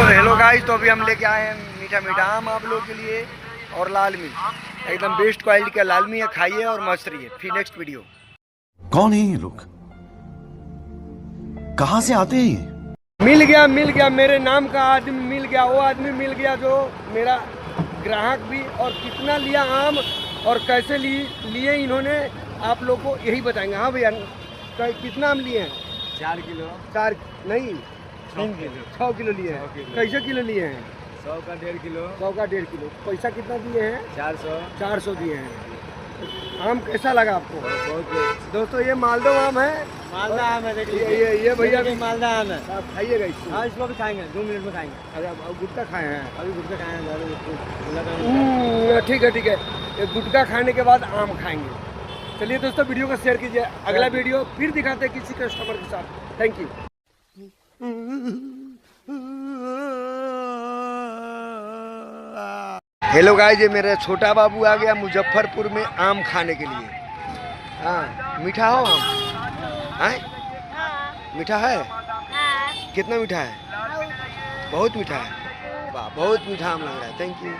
Hello guys, तो अभी हम लेके आए हैं मीठा मीठा आम आप लोगों के लिए और लाल मिर्च, एकदम बेस्ट क्वालिटी का लाल मिर्च है। खाइए और मस्त रहिए। फिर नेक्स्ट वीडियो। कौन है ये लोग? कहां से आते हैं ये? मिल गया मेरे नाम का आदमी मिल गया, वो आदमी मिल गया जो मेरा ग्राहक भी। और कितना लिया आम और कैसे लिए इन्होंने आप लोग को यही बताएंगे। हाँ भैया, कितना आम लिए हैं? 4 किलो। 4 नहीं 3 किलो। 6 किलो लिए हैं। कैसे किलो लिए हैं? 100 का 1.5 किलो। 100 का 1.5 किलो। पैसा कितना दिए हैं? 400। 400 दिए हैं। आम कैसा लगा आपको? बहुत दोस्तों ये मालदह आम है। मालदा आम है, देखिए ये भैया भी मालदा आम है। आप खाइएगा इसको। हाँ, इसको भी खाएंगे, 2 मिनट में खाएंगे। अरे अब गुटखा खाए हैं? अभी गुटखा खाएंगे। ठीक है ठीक है। ये गुटखा खाने के बाद आम खाएंगे। चलिए दोस्तों, वीडियो को शेयर कीजिए। अगला वीडियो फिर दिखाते हैं किसी कस्टमर के साथ। Thank you. हेलो गाइस, ये मेरा छोटा बाबू आ गया मुजफ्फरपुर में आम खाने के लिए। हाँ, मीठा हो आम? है? मीठा है? कितना मीठा है? बहुत मीठा है। वाह, बहुत मीठा आम लग रहा है। Thank you.